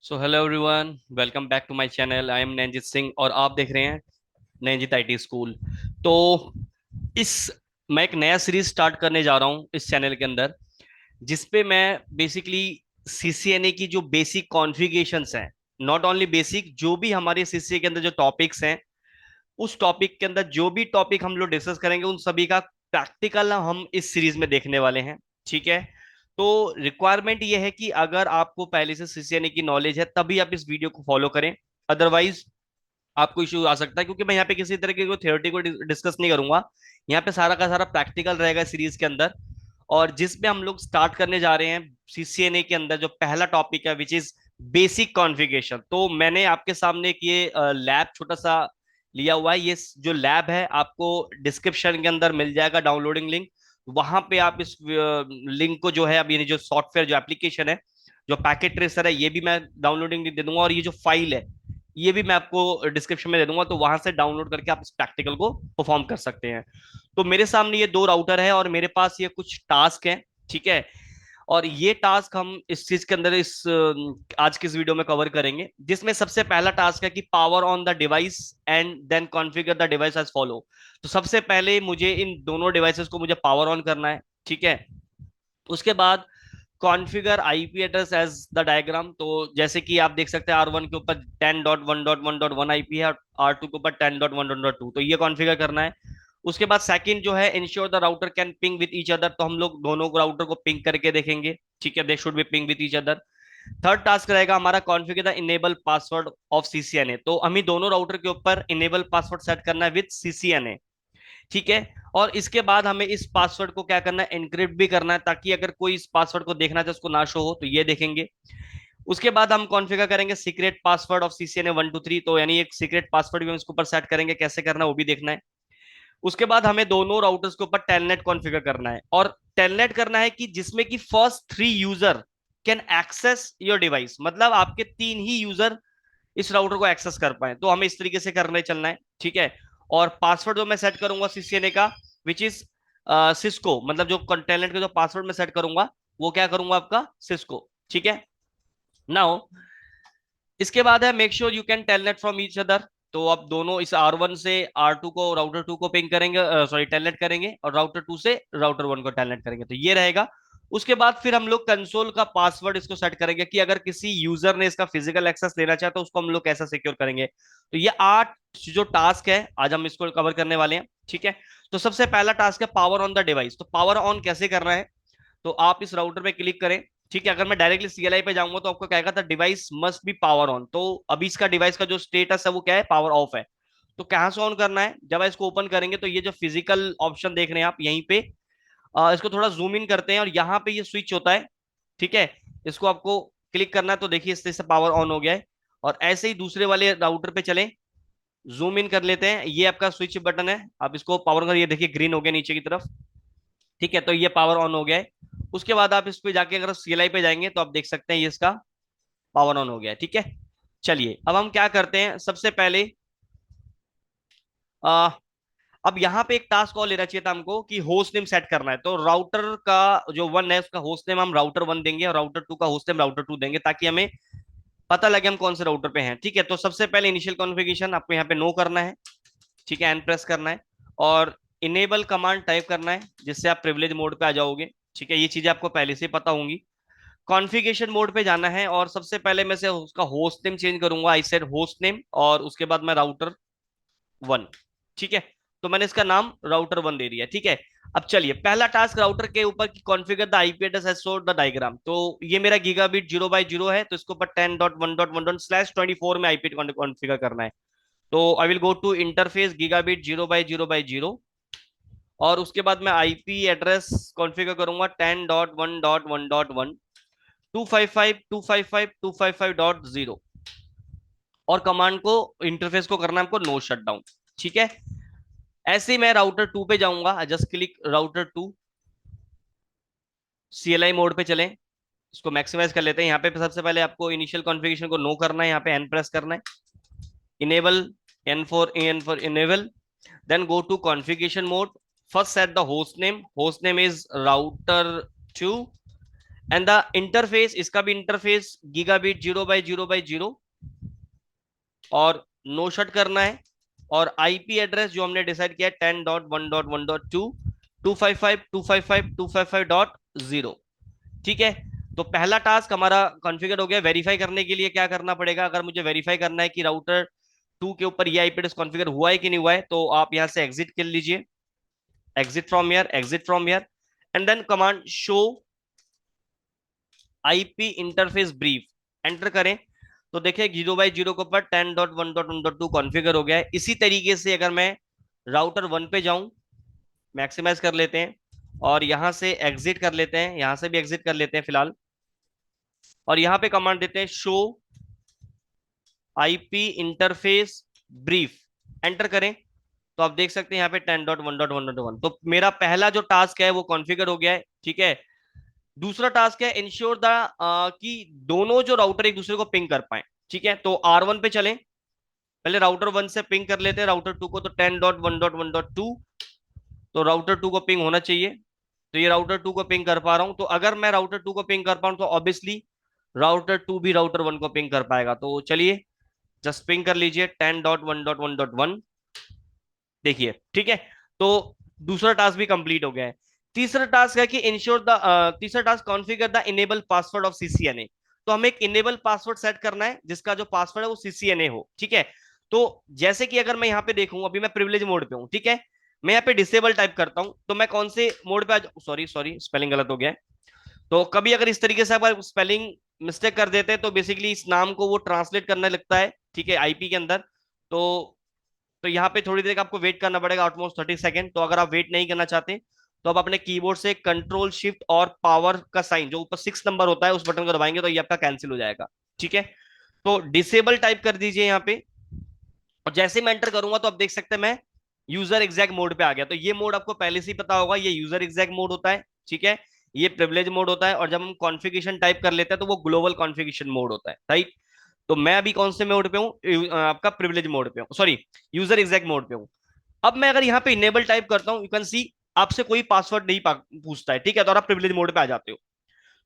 So hello everyone, welcome back to my channel. I am Nainjit Singh और आप देख रहे हैं नैनजित आईटी स्कूल। तो इस मैं एक नया सीरीज स्टार्ट करने जा रहा हूं इस चैनल के अंदर, जिसपे मैं बेसिकली सीसीएनए की जो बेसिक कॉन्फ़िगरेशंस हैं, नॉट ओनली बेसिक, जो भी हमारे सीसीए के अंदर जो टॉपिक्स हैं, उस टॉपिक के अंदर जो भी टॉपिक हम लोग डिस्कस करेंगे उन सभी का प्रैक्टिकल हम इस सीरीज में देखने वाले हैं। ठीक है। तो रिक्वायरमेंट ये है कि अगर आपको पहले से सीसीएनए की नॉलेज है तभी आप इस वीडियो को फॉलो करें, अदरवाइज आपको इशू आ सकता है, क्योंकि मैं यहाँ पे किसी तरह की कोई थ्योरेटी को डिस्कस नहीं करूंगा। यहाँ पे सारा का सारा प्रैक्टिकल रहेगा सीरीज के अंदर। और जिसमें हम लोग स्टार्ट करने जा रहे हैं सीसीएनए के अंदर जो पहला टॉपिक है, विच इज बेसिक कॉन्फ़िगरेशन। तो मैंने आपके सामने एक ये लैब छोटा सा लिया हुआ है। ये जो लैब है आपको डिस्क्रिप्शन के अंदर मिल जाएगा, डाउनलोडिंग लिंक। वहां पे आप इस लिंक को जो है, अब ये जो सॉफ्टवेयर जो एप्लीकेशन है, जो पैकेट ट्रेसर है, ये भी मैं डाउनलोडिंग लिंक दे दूंगा, और ये जो फाइल है ये भी मैं आपको डिस्क्रिप्शन में दे दूंगा। तो वहां से डाउनलोड करके आप इस प्रैक्टिकल को परफॉर्म कर सकते हैं। तो मेरे सामने ये दो राउटर है और मेरे पास ये कुछ टास्क हैं। ठीक है। और ये टास्क हम इस चीज के अंदर इस आज की इस वीडियो में कवर करेंगे, जिसमें सबसे पहला टास्क है कि power on the device and then configure the device as follow. तो सबसे पहले मुझे इन दोनों डिवाइसेस को मुझे पावर ऑन करना है। ठीक है। उसके बाद configure IP address as the diagram. तो जैसे कि आप देख सकते हैं, R1 के ऊपर 10.1.1.1 आईपी है और R2 के ऊपर 10.1.1.2, तो ये कॉन्फ़िगर करना है। उसके बाद सेकंड जो है, ensure the router can ping with each other. तो हम लोग दोनों राउटर को पिंग करके देखेंगे। ठीक है, they should be ping with each other. Third task रहेगा हमारा, configure the enable password of CCNA. तो हमें दोनों राउटर के ऊपर इनेबल पासवर्ड सेट करना है विद सीसीएनए। ठीक है। और इसके बाद हमें इस पासवर्ड को क्या करना है, एनक्रिप्ट भी करना है, ताकि अगर कोई इस पासवर्ड को देखना चाहे उसको ना शो हो, तो ये देखेंगे। उसके बाद हम कॉन्फ़िगर करेंगे सीक्रेट पासवर्ड ऑफ सीसीएनए 123। तो यानी एक सीक्रेट पासवर्ड भी हम इसके ऊपर सेट करेंगे, कैसे करना है वो भी देखना है। उसके बाद हमें दोनों राउटर्स के ऊपर टेलनेट कॉन्फ़िगर करना है, और टेलनेट करना है कि जिसमें कि first 3 user can access your device, मतलब आपके 3 ही यूजर इस राउटर को एक्सेस कर पाए। तो हमें इस तरीके से करने चलना है। ठीक है। और पासवर्ड जो मैं सेट करूंगा सीसीएनए का, विच इज सिस्को, मतलब जो टेलनेट का जो पासवर्ड मैं सेट करूंगा वो क्या करूंगा, आपका सिस्को। ठीक है। नाउ इसके बाद है, make sure you can telnet from each other. तो अब दोनों इस R1 से R2 को, राउटर 2 को पिंग करेंगे, सॉरी टेलनेट करेंगे, और राउटर 2 से राउटर 1 को टेलनेट करेंगे। तो ये रहेगा। उसके बाद फिर हम लोग कंसोल का पासवर्ड इसको सेट करेंगे, कि अगर किसी यूजर ने इसका फिजिकल एक्सेस लेना चाहे तो उसको हम लोग कैसा सिक्योर करेंगे। तो ये 8 जो टास्क है आज हम इसको कवर करने वाले हैं। ठीक है। तो सबसे पहला टास्क है पावर ऑन द डिवाइस। तो पावर ऑन कैसे करना है, तो आप इस राउटर पे क्लिक करें। ठीक है। अगर मैं डायरेक्टली सीएलआई पे जाऊंगा तो आपको कहेगा था device must be power on. तो अभी इसका डिवाइस का जो स्टेटस है वो क्या है, पावर ऑफ है। तो कहां से ऑन करना है, जब इसको ओपन करेंगे तो ये जो फिजिकल ऑप्शन देख रहे हैं आप यहीं पे, इसको थोड़ा जूम इन करते हैं और यहाँ पे ये स्विच होता है। ठीक है। इसको आपको क्लिक करना है, तो देखिए इस तरह से पावर ऑन हो गया है। और ऐसे ही दूसरे वाले राउटर पे चलें, जूम इन कर लेते हैं, ये आपका स्विच बटन है, आप इसको पावर कर, ये देखिए ग्रीन हो गया नीचे की तरफ। ठीक है। तो ये पावर ऑन हो गया है। उसके बाद आप इस पे जाके अगर सीएलआई पे जाएंगे तो आप देख सकते हैं ये इसका पावर ऑन हो गया है। ठीक है। चलिए अब हम क्या करते हैं, सबसे पहले आ, अब यहाँ पे एक टास्क और लेना चाहिए था हमको, कि होस्ट नेम सेट करना है। तो राउटर का जो 1 है उसका होस्ट नेम हम राउटर 1 देंगे, और राउटर 2 का होस्ट नेम राउटर 2 देंगे, ताकि हमें पता लगे हम कौन से राउटर पे हैं। ठीक है। तो सबसे पहले इनिशियल कॉन्फ़िगरेशन आपको यहाँ पे नो करना है। ठीक है, एन प्रेस करना है, और इनेबल कमांड टाइप करना है, जिससे आप प्रिविलेज मोड पे आ जाओगे। ठीक है, ये चीजें आपको पहले से पता होंगी। कॉन्फ़िगरेशन मोड पे जाना है, और सबसे पहले मैं से उसका होस्ट नेम चेंज करूंगा, आई सेड होस्ट नेम, और उसके बाद मैं राउटर 1। ठीक है। तो मैंने इसका नाम राउटर 1 दे दिया। ठीक है। अब चलिए पहला टास्क राउटर के ऊपर की configure the IP address as showed the diagram. तो ये मेरा गीगाबिट 0 बाई 0 है, तो इसके ऊपर 10.1.1./24 में आईपी कॉन्फ़िगर करना है। तो I will go to interface gigabit 0 by 0 by 0, और उसके बाद मैं आईपी एड्रेस कॉन्फ़िगर करूंगा 10.1.1.1 255.255.255.0, और कमांड को, इंटरफेस को करना है हमको नो शटडाउन। ठीक है। ऐसे ही मैं राउटर 2 पे जाऊंगा, just click router 2, CLI mode पे चलें, इसको मैक्सिमाइज कर लेते हैं। यहाँ पे सबसे पहले आपको इनिशियल कॉन्फ़िगरेशन को नो करना है, यहाँ पे एन प्रेस करना है, enable, N for enable, then go to configuration mode. First set the host name is router 2, and the interface, इसका भी इंटरफेस गीगाबिट 0/0/0 और नो शट करना है। और आईपी एड्रेस जो हमने डिसाइड किया 10.1.1.2 255.255.255.0। ठीक है, तो पहला टास्क हमारा कॉन्फ़िगर हो गया। वेरीफाई करने के लिए क्या करना पड़ेगा, अगर मुझे वेरीफाई करना है कि राउटर 2 के ऊपर ये आईपी एड्रेस कॉन्फ़िगर हुआ है कि नहीं हुआ है, तो आप यहां से एग्जिट कर लीजिए, exit from here, exit from here, and then command show IP interface brief, enter करें। तो देखिए 0/0 के ऊपर 10.1.1.2 कॉन्फ़िगर हो गया है। इसी तरीके से अगर मैं राउटर 1 पे जाऊं, मैक्सिमाइज कर लेते हैं और यहां से एग्जिट कर लेते हैं, यहां से भी एग्जिट कर लेते हैं फिलहाल, और यहां पे कमांड देते हैं show IP interface brief, enter करें। तो आप देख सकते हैं यहाँ पे 10.1.1.1, तो मेरा पहला जो टास्क है वो कॉन्फ़िगर हो गया है। ठीक है, दूसरा टास्क है इंश्योर द कि दोनों जो राउटर एक दूसरे को पिंग कर पाए। ठीक है, तो R1 पे चलें, पहले राउटर 1 से पिंग कर लेते हैं राउटर 2 को, तो 10.1.1.2, तो राउटर 2 को पिंग होना चाहिए। तो ये राउटर 2 को पिंग कर पा रहा हूं, तो अगर मैं राउटर 2 को पिंग कर पाऊं तो ऑब्वियसली राउटर 2 भी राउटर 1 को पिंग कर पाएगा। तो चलिए जस्ट पिंग कर लीजिए 10.1.1.1, देखिए। ठीक है, तो दूसरा टास्क भी कंप्लीट हो गया है। तीसरा टास्क है कि इंश्योर द तीसरा task configure the enable password of CCNA. तो हमें एक इनेबल पासवर्ड सेट करना है जिसका जो पासवर्ड है वो सीसीएनए हो। ठीक है, तो जैसे कि अगर मैं यहाँ पे देखूं, अभी मैं प्रिविलेज मोड पे हूँ। ठीक है, मैं यहाँ पे डिसेबल टाइप करता हूँ, तो मैं कौन से मोड पे सॉरी सॉरी, स्पेलिंग गलत हो गया है। तो कभी अगर इस तरीके से आप स्पेलिंग मिस्टेक कर देते हैं तो बेसिकली इस नाम को वो ट्रांसलेट करने लगता है। ठीक है, आईपी के अंदर। तो यहाँ पे थोड़ी देर का आपको वेट करना पड़ेगा, ऑलमोस्ट 30 सेकेंड। तो अगर आप वेट नहीं करना चाहते तो आप अपने कीबोर्ड से कंट्रोल शिफ्ट और पावर का साइन जो ऊपर 6 नंबर होता है उस बटन को दबाएंगे तो ये आपका कैंसिल हो जाएगा। ठीक है, तो डिसेबल टाइप कर दीजिए यहाँ पे, और जैसे मैं एंटर करूंगा तो आप देख सकते हैं मैं यूजर एग्जैक्ट मोड पे आ गया। तो ये मोड आपको पहले से ही पता होगा, ये यूजर एग्जैक्ट मोड होता है। ठीक है, ये प्रिविलेज मोड होता है, और जब हम कॉन्फ़िगरेशन टाइप कर लेते हैं तो वो ग्लोबल कॉन्फ़िगरेशन मोड होता है, राइट। तो मैं अभी कौन से मोड पे हूँ, आपका प्रिविलेज मोड पे हूँ, सॉरी यूजर एग्जैक्ट मोड पे हूँ। अब मैं अगर यहाँ पे इनेबल टाइप करता हूँ, यू कैन सी आपसे कोई पासवर्ड नहीं पूछता है। ठीक है, तो आप प्रिविलेज मोड पे आ जाते हो।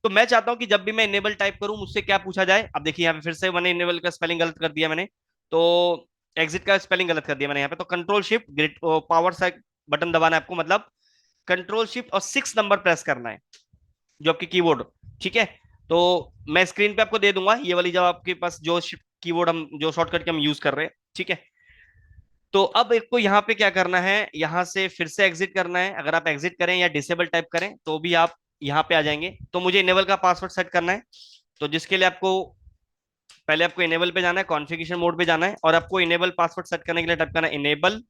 तो मैं चाहता हूं कि जब भी मैं इनेबल टाइप करूं मुझसे क्या पूछा जाए। अब देखिए यहाँ पे फिर से मैंने इनेबल का स्पेलिंग गलत कर दिया मैंने, तो एग्जिट का स्पेलिंग गलत कर दिया मैंने यहाँ पे। तो कंट्रोल शिफ्ट ग्रिड पावर से बटन दबाना है आपको, मतलब कंट्रोल शिफ्ट और 6 नंबर प्रेस करना है जो आपकी कीबोर्ड। ठीक है, तो मैं स्क्रीन पे आपको दे दूंगा ये वाली, जब आपके पास जो कीबोर्ड हम जो शॉर्टकट के हम यूज कर रहे हैं। ठीक है, तो अब एक को यहाँ पे क्या करना है, यहाँ से फिर से एग्जिट करना है। अगर आप एग्जिट करें या डिसेबल टाइप करें तो भी आप यहाँ पे आ जाएंगे। तो मुझे इनेबल का पासवर्ड सेट करना है, तो जिसके लिए आपको पहले आपको इनेबल पे जाना है, कॉन्फ़िगरेशन मोड पे जाना है, और आपको इनेबल पासवर्ड सेट करने के लिए टाइप करना है इनेबल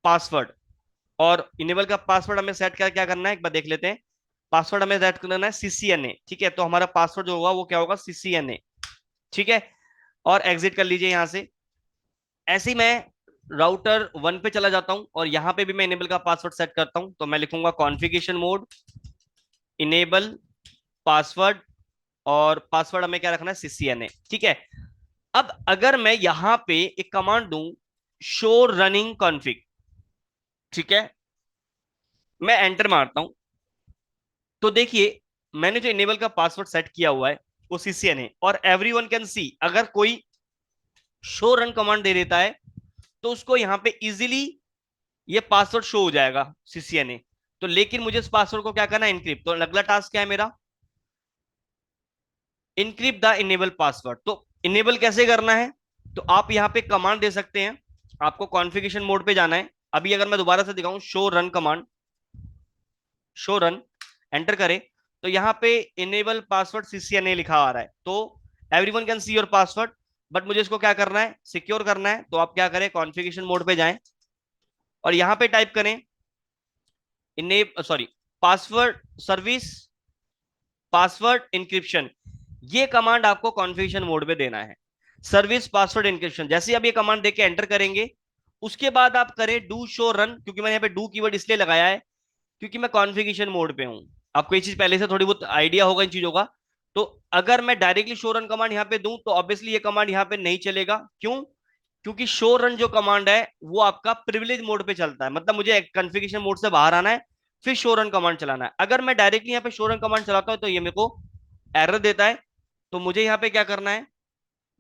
पासवर्ड। और इनेबल का पासवर्ड हमें सेट कर क्या करना है एक बार देख लेते हैं। पासवर्ड हमें सेट करना है सीसीएनए। ठीक है, तो हमारा पासवर्ड जो होगा वो क्या होगा, सीसीएनए। ठीक है, और एग्जिट कर लीजिए यहां से। ऐसे ही मैं राउटर 1 पे चला जाता हूं और यहां पे भी मैं इनेबल का पासवर्ड सेट करता हूं। तो मैं लिखूंगा कॉन्फ़िगरेशन मोड इनेबल पासवर्ड, और पासवर्ड हमें क्या रखना है, सीसीएनए। ठीक है, अब अगर मैं यहां पे एक कमांड दूं शो रनिंग कॉन्फ़िग, ठीक है, मैं एंटर मारता हूं, तो देखिए मैंने जो इनेबल का पासवर्ड सेट किया हुआ है वो सीसीएनए, और एवरीवन कैन सी, अगर कोई शो रन कमांड दे देता है तो उसको यहां पे इजीली ये पासवर्ड शो हो जाएगा सीसीएनए। तो लेकिन मुझे इस पासवर्ड को क्या करना है, इनक्रिप्ट। तो अगला टास्क क्या है मेरा, इनक्रिप्ट द इनेबल पासवर्ड। तो इनेबल कैसे करना है, तो आप यहाँ पे कमांड दे सकते हैं। आपको कॉन्फ़िगरेशन मोड पे जाना है। अभी अगर मैं दोबारा से दिखाऊं, show run command, show run, enter करें, तो यहाँ पे इनेबल पासवर्ड सीसीएनए लिखा आ रहा है। तो everyone can see your password, but मुझे इसको क्या करना है, सिक्योर करना है। तो आप क्या करें, कॉन्फ़िगरेशन मोड पे जाएं और यहाँ पे टाइप करें enable sorry password service password encryption. ये कमांड आपको कॉन्फ़िगरेशन मोड पे देना है, सर्विस पासवर्ड इंक्रिप्शन। जैसे आप ये कमांड देके एंटर करेंगे, उसके बाद आप करें डू शो रन, क्योंकि मैंने यहाँ पे डू कीवर्ड इसलिए लगाया है क्योंकि मैं कॉन्फ़िगरेशन मोड पे हूं। आपको ये चीज पहले से थोड़ी बहुत आइडिया होगा इन चीजों का। तो अगर मैं डायरेक्टली शो रन कमांड यहाँ पे दूं तो ऑब्वियसली ये कमांड यहाँ पे नहीं चलेगा। क्यों, क्योंकि शो रन जो कमांड है वो आपका प्रिविलेज मोड पे चलता है, मतलब मुझे कॉन्फ़िगरेशन मोड से बाहर आना है फिर शो रन कमांड चलाना है। अगर मैं डायरेक्टली यहाँ पे शो रन कमांड चलाता हूँ तो ये मेरे को एरर देता है, तो मुझे यहाँ पे क्या करना है,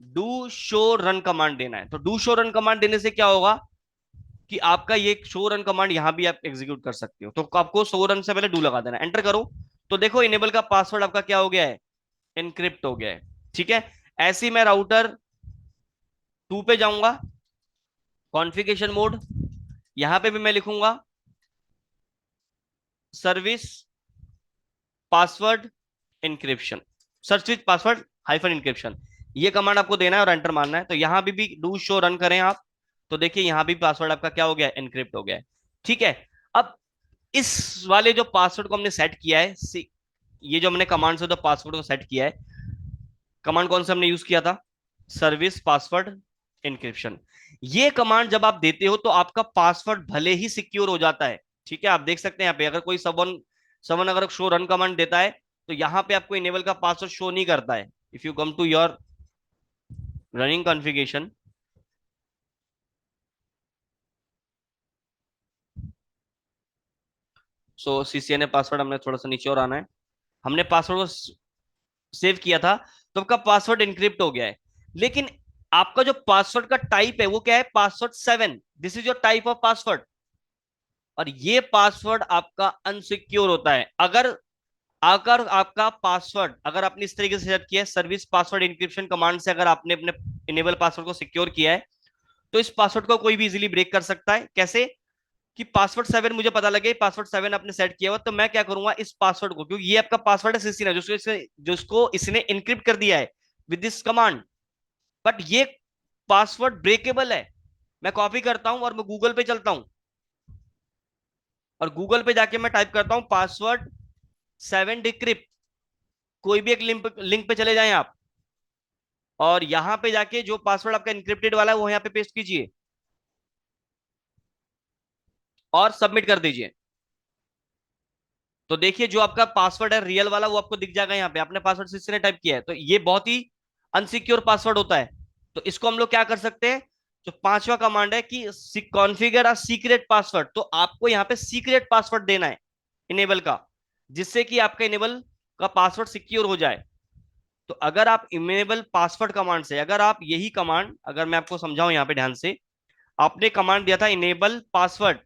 डू शो रन कमांड देना है। तो डू शो रन कमांड देने से क्या होगा कि आपका ये शो रन कमांड यहां भी आप एग्जीक्यूट कर सकते हो। तो आपको शो रन से पहले डू लगा देना, एंटर करो। तो देखो इनेबल का पासवर्ड आपका क्या हो गया है, एनक्रिप्ट हो गया है। ठीक है, ऐसे ही मैं राउटर 2 पे जाऊंगा, कॉन्फ़िगरेशन मोड, यहां पे भी मैं लिखूंगा service password encryption, service password hyphen encryption, ये कमांड आपको देना है और एंटर मारना है। तो यहां भी डू शो रन करें आप, तो देखिए यहां भी पासवर्ड आपका क्या हो गया, एनक्रिप्ट हो गया है। ठीक है, अब इस वाले जो पासवर्ड को हमने सेट किया है, ये जो हमने कमांड से जो पासवर्ड को सेट किया है, कमांड कौन सा हमने यूज किया था, सर्विस पासवर्ड इंक्रिप्शन। ये कमांड जब आप देते हो तो आपका पासवर्ड भले ही सिक्योर हो जाता है। ठीक है, आप देख सकते हैं यहाँ पे अगर कोई समवन समवन अगर शो रन कमांड देता है तो यहाँ पे आपको इनेबल का पासवर्ड शो नहीं करता है। If you come to your running configuration, so CCNA password, हमने थोड़ा सा नीचे और आना है, हमने पासवर्ड को सेव किया था, तो आपका पासवर्ड एनक्रिप्ट हो गया है। लेकिन आपका जो पासवर्ड का टाइप है वो क्या है, password 7, this is your type of password. और ये पासवर्ड आपका अनसिक्योर होता है। अगर अगर आपका पासवर्ड अगर आपने इस तरीके से सेट किया है, सर्विस पासवर्ड इंक्रिप्शन कमांड से अगर आपने अपने इनेबल पासवर्ड को सिक्योर किया है, तो इस पासवर्ड को कोई भी इजीली ब्रेक कर सकता है। कैसे कि पासवर्ड 7 मुझे पता लगे पासवर्ड 7 आपने सेट किया हुआ, तो मैं क्या करूंगा, इस पासवर्ड को, क्योंकि ये आपका पासवर्ड है सीसी ने जिसको इसने इनक्रिप्ट कर दिया है विद दिस कमांड, बट ये पासवर्ड ब्रेकेबल है। मैं कॉपी करता हूं और मैं गूगल पे चलता हूं, और गूगल पे जाके मैं टाइप करता हूं पासवर्ड 7 डिक्रिप्ट, कोई भी एक लिंक पे चले जाएं आप, और यहां पे जाके जो पासवर्ड आपका इनक्रिप्टेड वाला है वो यहां पे पेस्ट कीजिए और सबमिट कर दीजिए। तो देखिए जो आपका पासवर्ड है रियल वाला वो आपको दिख जाएगा, यहाँ पे आपने पासवर्ड किसी ने टाइप किया है, तो ये बहुत ही अनसिक्योर पासवर्ड होता है। तो इसको हम लोग क्या कर सकते हैं, जो पांचवा कमांड है कि कॉन्फ़िगर अ सीक्रेट पासवर्ड, तो आपको यहाँ पे सीक्रेट पासवर्ड देना है इनेबल का, जिससे कि आपका इनेबल का पासवर्ड सिक्योर हो जाए। तो अगर आप इनेबल पासवर्ड कमांड से, अगर आप यही कमांड, अगर मैं आपको समझाऊं यहाँ पे ध्यान से, आपने कमांड दिया था इनेबल पासवर्ड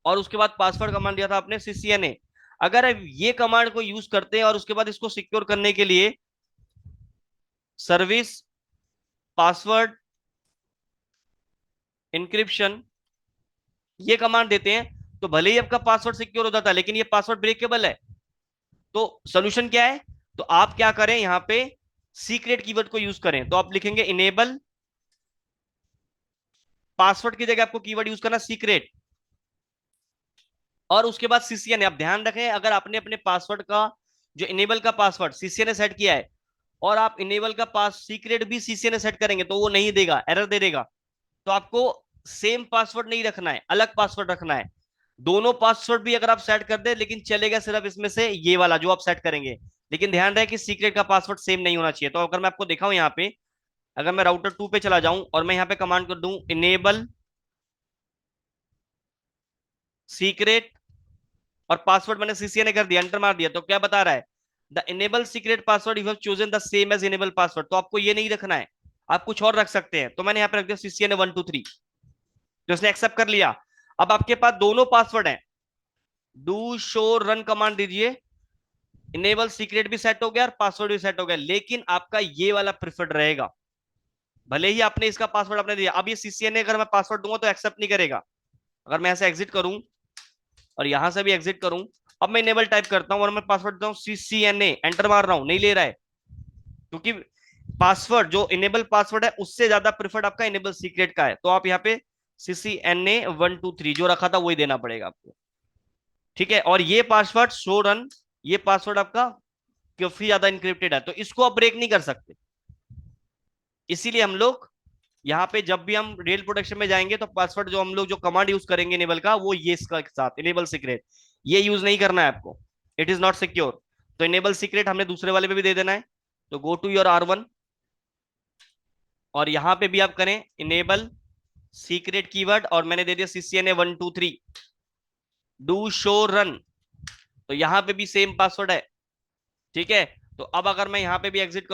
और उसके बाद पासवर्ड कमांड दिया था आपने सीसीएनए, अगर आप ये कमांड को यूज करते हैं और उसके बाद इसको सिक्योर करने के लिए सर्विस पासवर्ड इंक्रिप्शन ये कमांड देते हैं, तो भले ही आपका पासवर्ड सिक्योर हो जाता है लेकिन ये पासवर्ड ब्रेकेबल है। तो सोल्यूशन क्या है, तो आप क्या करें, यहां पे सीक्रेट कीवर्ड को यूज करें। तो आप लिखेंगे इनेबल पासवर्ड की जगह आपको कीवर्ड यूज करना सीक्रेट, और उसके बाद सीसीएनए। आप ध्यान रखें अगर आपने अपने पासवर्ड का जो इनेबल का पासवर्ड सीसीएनए सेट किया है और आप इनेबल का पास सीक्रेट भी सीसीएनए सेट करेंगे तो वो नहीं देगा, एरर दे देगा। तो आपको सेम पासवर्ड नहीं रखना है, अलग पासवर्ड रखना है। दोनों पासवर्ड भी अगर आप सेट कर दे लेकिन चलेगा सिर्फ इसमें से ये वाला जो आप सेट करेंगे, लेकिन ध्यान रहे कि सीक्रेट का पासवर्ड सेम नहीं होना चाहिए। तो अगर मैं आपको दिखाऊं यहाँ पे, अगर मैं राउटर 2 पे चला जाऊं और मैं यहाँ पे कमांड कर दूं इनेबल सीक्रेट और पासवर्ड मैंने सीसीएनए कर दिया, एंटर मार दिया, तो क्या बता रहा है, the enable secret password you have chosen the same as enable password. तो आपको ये नहीं रखना है, आप कुछ और रख सकते हैं। तो मैंने यहाँ पे रख दिया सीसीएनए 123, तो उसने एक्सेप्ट कर लिया। अब आपके पास दोनों पासवर्ड है, डू शो रन कमांड दीजिए, इनेबल सीक्रेट भी सेट हो गया और पासवर्ड भी सेट हो गया, लेकिन आपका ये वाला प्रिफर्ड रहेगा। भले ही आपने इसका पासवर्ड आपने दिया, अब ये सीसीएनए अगर मैं पासवर्ड दूंगा तो एक्सेप्ट नहीं करेगा। अगर मैं ऐसे एग्जिट करूं और यहां से भी एग्जिट करूं, अब मैं इनेबल टाइप करता हूं और मैं पासवर्ड देता हूं सीसीएनए, एंटर मार रहा हूं, नहीं ले रहा है, क्योंकि पासवर्ड जो इनेबल पासवर्ड है उससे ज्यादा प्रिफर्ड आपका इनेबल सीक्रेट का है। तो आप यहाँ पे CCNA123 जो रखा था वही देना पड़ेगा आपको। ठीक है, और ये पासवर्ड शो रन, ये पासवर्ड आपका काफी ज्यादा इंक्रिप्टेड है, तो इसको आप ब्रेक नहीं कर सकते। इसीलिए हम लोग यहाँ पे जब भी हम रियल प्रोटेक्शन में जाएंगे तो पासवर्ड जो हम लोग जो कमांड यूज करेंगे इनेबल का, वो ये इसका साथ इनेबल सीक्रेट, ये यूज नहीं करना है आपको, इट इज नॉट सिक्योर। तो इनेबल सीक्रेट हमने दूसरे वाले पे भी दे देना है। तो गो टू योर R1 और यहां पे भी आप करें इनेबल सीक्रेट कीवर्ड और मैंने दे दिया CCNA123 डू शो रन, तो यहां पे भी सेम पासवर्ड है, ठीक है। तो अब अगर मैं यहाँ पे भी एग्जिट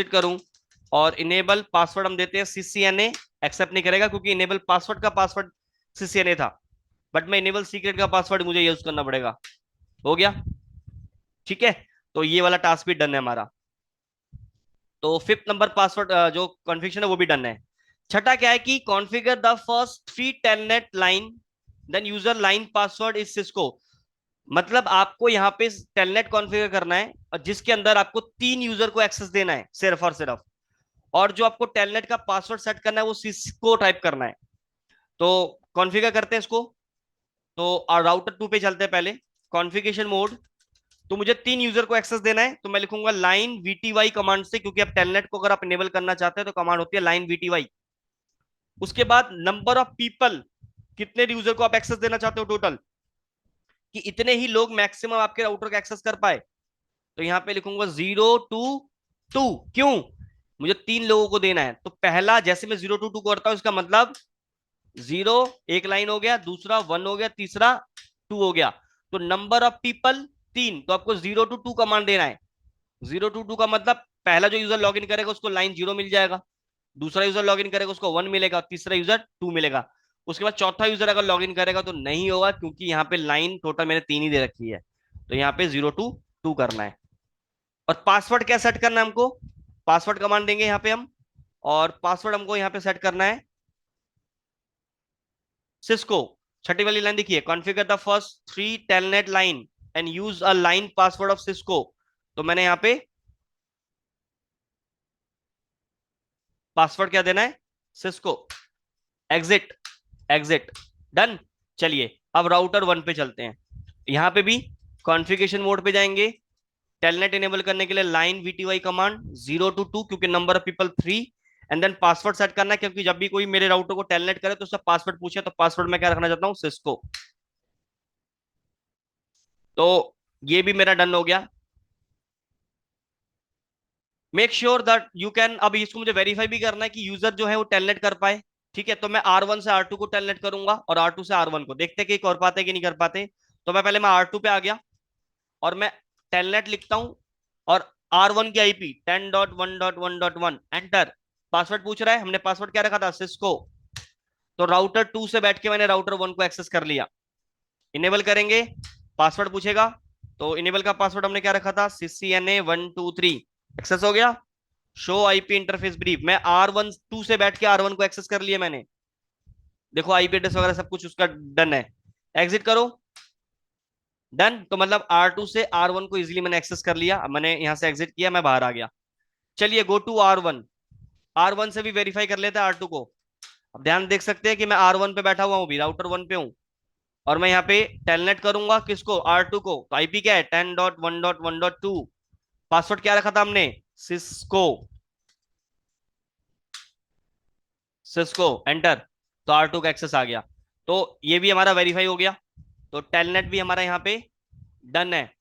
करूं और इनेबल पासवर्ड हम देते हैं CCNA, एक्सेप्ट नहीं करेगा क्योंकि इनेबल पासवर्ड का पासवर्ड CCNA था, बट मैं इनेबल सीक्रेट का पासवर्ड मुझे यूज करना पड़ेगा। हो गया। ठीक है। तो ये वाला टास्क भी डन है हमारा। तो फिफ्थ नंबर पासवर्ड जो कॉन्फ़िगरेशन है वो भी डन है। छठा क्या है कि configure the first 3 telnet line, then user line password is Cisco. मतलब आपको यहाँ पे टेलनेट कॉन्फ़िगर करना है और जिसके अंदर आपको 3 यूजर को एक्सेस देना है सिर्फ और सिर्फ, और जो आपको टेलनेट का पासवर्ड सेट करना है वो सिस्को टाइप करना है। तो कॉन्फ़िगर करते हैं इसको। तो राउटर 2 पे चलते हैं पहले। Configuration mode. तो मुझे 3 यूजर को एक्सेस देना है, तो मैं लिखूंगा लाइन VTY कमांड से, क्योंकि आप टेलनेट को अगर आप इनेबल करना चाहते हैं तो कमांड होती है लाइन VTY। उसके बाद नंबर ऑफ पीपल, कितने यूजर को आप एक्सेस देना चाहते हो टोटल, कि इतने ही लोग मैक्सिमम आपके राउटर का एक्सेस कर पाए। तो यहां पे लिखूंगा 0 to 2। क्यों? मुझे 3 लोगों को देना है, तो पहला जैसे मैं 0 to 2 करता हूं, इसका मतलब 0 एक लाइन हो गया, दूसरा 1 हो गया, तीसरा 2 हो गया। तो नंबर ऑफ पीपल 3, तो आपको 0 to 2 कमांड देना है। 0 to 2 का मतलब पहला जो यूजर लॉग इन करेगा उसको लाइन 0 मिल जाएगा, दूसरा यूजर लॉग इन करेगा उसको 1 मिलेगा, तीसरा यूजर 2 मिलेगा। उसके बाद चौथा यूजर अगर लॉग इन करेगा तो नहीं होगा, क्योंकि यहाँ पे लाइन टोटल मैंने 3 ही दे रखी है। तो यहाँ पे 0 to 2 करना है। और पासवर्ड क्या सेट करना है हमको? पासवर्ड कमांड देंगे यहाँ पे हम, और पासवर्ड हमको यहाँ पे सेट करना है सिस्को। छठी वाली लाइन देखिए, configure the first 3 telnet line and use a line password of Cisco. तो मैंने यहाँ पे पासवर्ड क्या देना है? सिस्को। Exit, exit, done. चलिए अब राउटर 1 पे चलते हैं। यहां पे भी कॉन्फ़िगरेशन मोड पे जाएंगे। टेलनेट इनेबल करने के लिए लाइन VTY कमांड 0 to 2, क्योंकि number of people 3, and then password set करना है, क्योंकि जब भी कोई मेरे राउटर को टेलनेट करे तो उसका पासवर्ड पूछे, तो पासवर्ड मैं क्या रखना चाहता हूँ? सिस्को। तो ये भी मेरा डन हो गया। Make sure that you can, अब इसको मुझे वेरीफाई भी करना है कि यूजर जो है वो टेलनेट कर पाए। ठीक है, तो मैं R1 से R2 को टेलनेट करूंगा और R2 से R1 को, देखते हैं कि कर पाते कि नहीं कर पाते। तो मैं पहले R2 पे आ गया और मैं टेलनेट लिखता हूं, और R1 की IP 10.1.1.1 एंटर। पासवर्ड पूछ रहा है, हमने पासवर्ड क्या रखा था? सिस्को। तो राउटर 2 से बैठ के मैंने राउटर 1 को एक्सेस कर लिया। इनेबल करेंगे, पासवर्ड पूछेगा, तो इनेबल का पासवर्ड हमने क्या रखा था? CCNA123। एक्सेस हो गया। शो IP इंटरफेस ब्रीफ, मैं R1 2 से बैठ के R1 को एक्सेस कर लिया मैंने। देखो IP एड्रेस वगैरह सब कुछ उसका डन है। एग्जिट करो। डन। तो मतलब R2 से R1 को इजीली मैंने एक्सेस कर लिया। अब मैंने यहां से एग्जिट किया, मैं बाहर आ गया। चलिए गो टू R1। R1 से भी वेरीफाई कर लेते हैं R2 को। अब ध्यान देख सकते हैं कि मैं R1 पे बैठा हुआ हूँ, भी राउटर 1 पे हूँ, और मैं यहाँ पे टेलनेट करूंगा किसको? R2 को। तो IP क्या है? 10.1.1.2। पासवर्ड क्या रखा था हमने? सिस्को। Cisco enter. तो R2 का एक्सेस आ गया। तो ये भी हमारा वेरीफाई हो गया। तो टेलनेट भी हमारा यहाँ पे डन है।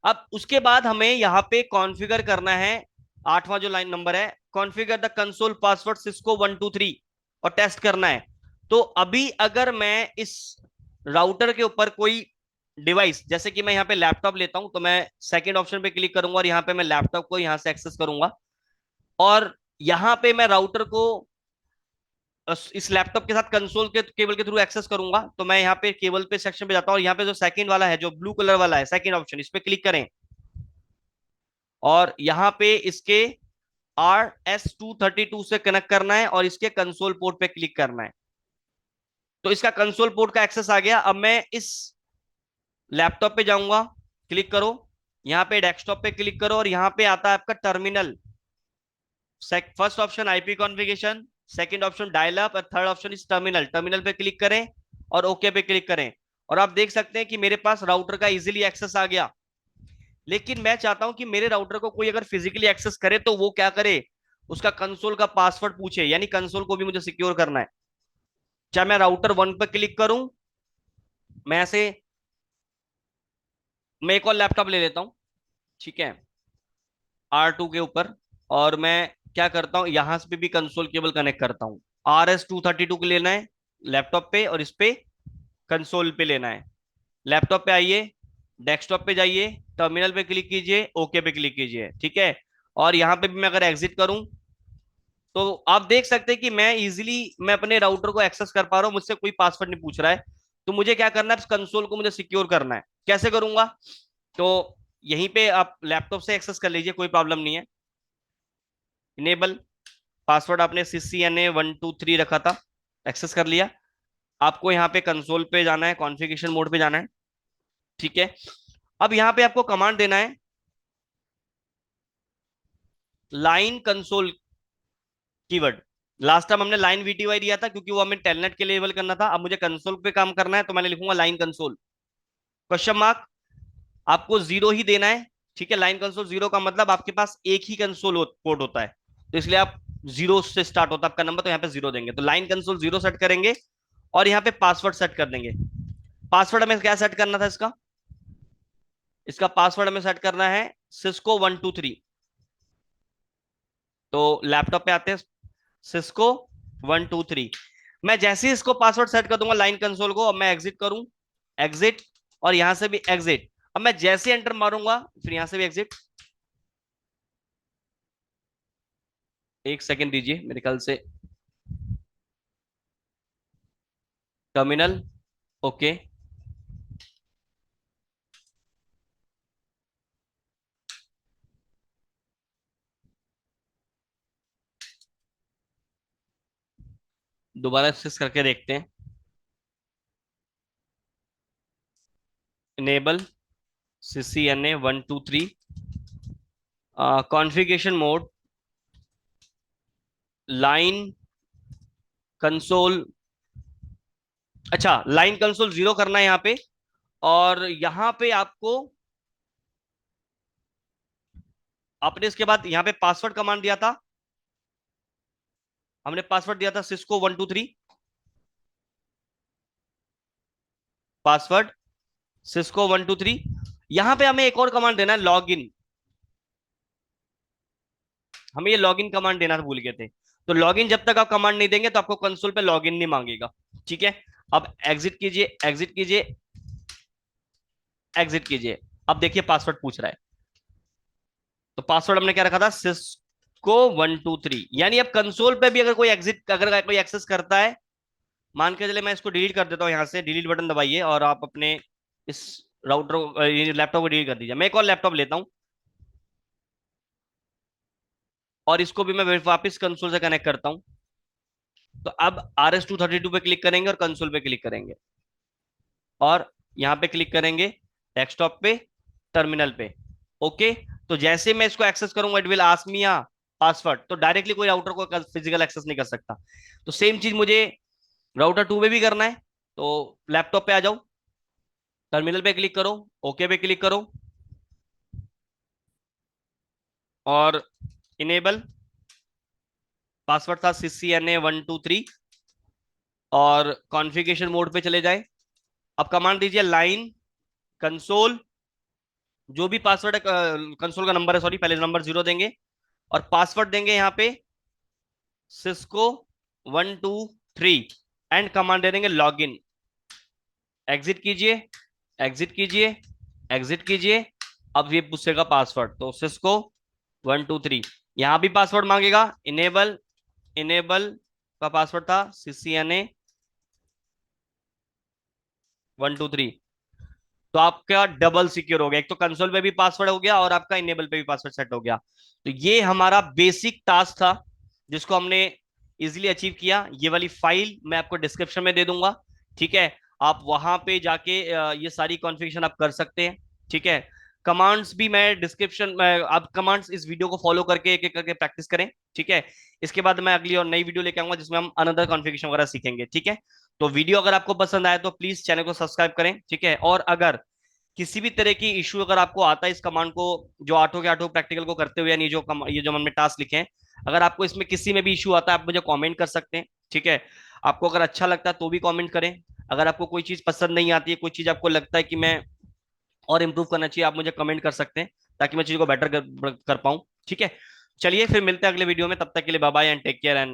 अब उसके बाद हमें यहाँ पे कॉन्फ़िगर करना है, आठवां जो लाइन नंबर है, configure the console password Cisco 123, और टेस्ट करना है। तो अभी अगर मैं इस राउटर के ऊपर कोई डिवाइस, जैसे कि मैं यहाँ पे लैपटॉप लेता हूं, तो मैं सेकंड ऑप्शन पे क्लिक करूंगा और यहाँ पे मैं लैपटॉप को यहाँ से एक्सेस करूंगा, और यहाँ पे मैं राउटर को इस लैपटॉप के साथ कंसोल के केबल के थ्रू एक्सेस करूंगा। तो मैं यहाँ पे केबल पे सेक्शन पे जाता हूँ, और यहाँ पे जो सेकंड वाला है, जो ब्लू कलर वाला है, सेकंड ऑप्शन, इस पे क्लिक करें, और यहाँ पे इसके RS232 से कनेक्ट करना है और इसके कंसोल पोर्ट पे क्लिक करना है। तो इसका कंसोल पोर्ट का एक्सेस आ गया। अब मैं इस लैपटॉप पे जाऊंगा, क्लिक करो, यहाँ पे डेस्कटॉप पे क्लिक करो, और यहाँ पे आता है आपका terminal. First option IP configuration, second option dial up, और थर्ड ऑप्शन इस टर्मिनल। टर्मिनल पे क्लिक करें और ओके पे क्लिक करें, और आप देख सकते हैं कि मेरे पास राउटर का इजीली एक्सेस आ गया। लेकिन मैं चाहता हूं कि मेरे राउटर को कोई अगर फिजिकली एक्सेस करे तो वो क्या करे? उसका कंसोल का पासवर्ड पूछे, यानी कंसोल को भी मुझे सिक्योर करना है। चाहे मैं राउटर 1 पर क्लिक करूं, मैं ऐसे, मैं एक और लैपटॉप ले लेता हूं, ठीक है, R2 के ऊपर, और मैं क्या करता हूं, यहां से भी कंसोल केबल कनेक्ट करता हूं। RS232 को लेना है लैपटॉप पे, और इस पे कंसोल पे लेना है। लैपटॉप पे आइए, डेस्कटॉप पे जाइए, टर्मिनल पे क्लिक कीजिए, ओके पे क्लिक कीजिए, ठीक है। और यहां पे भी मैं अगर एग्जिट करूं तो आप देख सकते हैं कि मैं अपने राउटर को एक्सेस कर पा रहा हूं, मुझसे कोई पासवर्ड नहीं पूछ रहा है। तो मुझे क्या करना है, इस कंसोल को मुझे सिक्योर करना है। कैसे करूंगा? तो यहीं पे आप लैपटॉप से एक्सेस कर लीजिए, कोई प्रॉब्लम नहीं है। इनेबल पासवर्ड आपने CCNA123 रखा था, एक्सेस कर लिया। आपको यहाँ पे कंसोल पे जाना है, कॉन्फ़िगरेशन मोड पे जाना है, ठीक है। अब यहाँ पे आपको कमांड देना है line console keyword. Last time हमने लाइन VTY दिया था क्योंकि वो हमें टेलनेट के लेवल करना था। अब मुझे कंसोल पे काम करना है तो मैंने लिखूंगा लाइन कंसोल क्वेश्चन मार्क। आपको जीरो ही देना है, ठीक है। लाइन कंसोल जीरो का मतलब आपके पास एक ही कंसोल पोर्ट होता है, तो इसलिए आप जीरो से स्टार्ट होता है आपका नंबर, तो यहाँ पे जीरो देंगे। तो लाइन कंसोल जीरो सेट करेंगे और यहाँ पे पासवर्ड सेट कर देंगे। पासवर्ड हमें क्या सेट करना था इसका? इसका पासवर्ड हमें सेट करना है Cisco123। तो लैपटॉप पे आते हैं, Cisco123। मैं जैसे ही इसको पासवर्ड सेट कर दूंगा लाइन कंसोल को, अब मैं एग्जिट करूं, एग्जिट, और यहां से भी एग्जिट। अब मैं जैसे एंटर मारूंगा फिर यहां से भी एग्जिट। एक सेकंड दीजिए, मेरे ख्याल से टर्मिनल, ओके। दोबारा एक्सेस करके देखते हैं। Enable CCNA123, configuration mode, line console. अच्छा, लाइन कंसोल जीरो करना है यहाँ पे। और यहाँ पे आपको, आपने इसके बाद यहाँ पे पासवर्ड कमांड दिया था, हमने पासवर्ड दिया था Cisco123, पासवर्ड Cisco123। यहां पे हमें एक और कमांड देना है, लॉग इन। हमें ये लॉग इन कमांड देना भूल गए थे। तो लॉग इन जब तक आप कमांड नहीं देंगे तो आपको कंसोल पे लॉग इन नहीं मांगेगा, ठीक है। अब एग्जिट कीजिए, एग्जिट कीजिए, एग्जिट कीजिए। अब देखिए पासवर्ड पूछ रहा है। तो पासवर्ड हमने क्या रखा था, Cisco123। यानी अब कंसोल पे भी अगर कोई एग्जिट, अगर कोई एक्सेस करता है, मान के चले मैं इसको डिलीट कर देता हूं, यहां से डिलीट बटन दबाइए और आप अपने इस राउटर लैपटॉप को डिलीट कर दीजिए। मैं एक और लैपटॉप लेता हूं और इसको भी मैं वापस कंसोल से कनेक्ट करता हूं। तो अब RS232 पे क्लिक करेंगे और कंसोल पे क्लिक करेंगे और यहां पे क्लिक करेंगे डेस्कटॉप पे, टर्मिनल पे, ओके। तो जैसे मैं इसको एक्सेस करूंगा it will ask me password, तो डायरेक्टली कोई राउटर को फिजिकल एक्सेस नहीं कर सकता। तो सेम चीज मुझे राउटर 2 पे भी करना है। तो लैपटॉप पे आ जाओ, टर्मिनल पे क्लिक करो, ओके पे क्लिक करो और इनेबल, पासवर्ड था CCNA123, और कॉन्फ़िगरेशन मोड पे चले जाए। अब कमांड दीजिए लाइन कंसोल, जो भी पासवर्ड है, कंसोल का नंबर है, सॉरी, पहले नंबर जीरो देंगे और पासवर्ड देंगे यहाँ पे Cisco123 एंड कमांड दे देंगे लॉग इन। एग्जिट कीजिए, एग्जिट कीजिए, एग्जिट कीजिए। अब ये पूछेगा पासवर्ड, तो Cisco123, यहां भी पासवर्ड मांगेगा। इनेबल, इनेबल का पासवर्ड था CCNA123। तो आपका डबल सिक्योर हो गया, एक तो कंसोल पे भी पासवर्ड हो गया और आपका इनेबल पे भी पासवर्ड सेट हो गया। तो ये हमारा बेसिक टास्क था जिसको हमने इजीली अचीव किया। ये वाली फाइल मैं आपको डिस्क्रिप्शन में दे दूंगा, ठीक है। आप वहां पे जाके ये सारी कॉन्फ़िगरेशन आप कर सकते हैं, ठीक है। कमांड्स भी मैं डिस्क्रिप्शन में, आप कमांड्स इस वीडियो को फॉलो करके एक एक करके प्रैक्टिस करें, ठीक है। इसके बाद मैं अगली और नई वीडियो लेके आऊंगा जिसमें हम अनदर कॉन्फ़िगरेशन वगैरह सीखेंगे, ठीक है। तो वीडियो अगर आपको पसंद आए तो प्लीज चैनल को सब्सक्राइब करें, ठीक है। और अगर किसी भी तरह की इश्यू अगर आपको आता है इस कमांड को, जो आठों के आठों प्रैक्टिकल को करते हुए, यानी ये जो हमने टास्क लिखे हैं, अगर आपको इसमें किसी में भी इश्यू आता है आप मुझे कमेंट कर सकते हैं, ठीक है। आपको अगर अच्छा लगता है तो भी कमेंट करें। अगर आपको कोई चीज पसंद नहीं आती है, कोई चीज आपको लगता है कि मैं और इम्प्रूव करना चाहिए, आप मुझे कमेंट कर सकते हैं ताकि मैं चीज को बेटर कर पाऊं, ठीक है। चलिए फिर मिलते हैं अगले वीडियो में, तब तक के लिए bye bye and take care and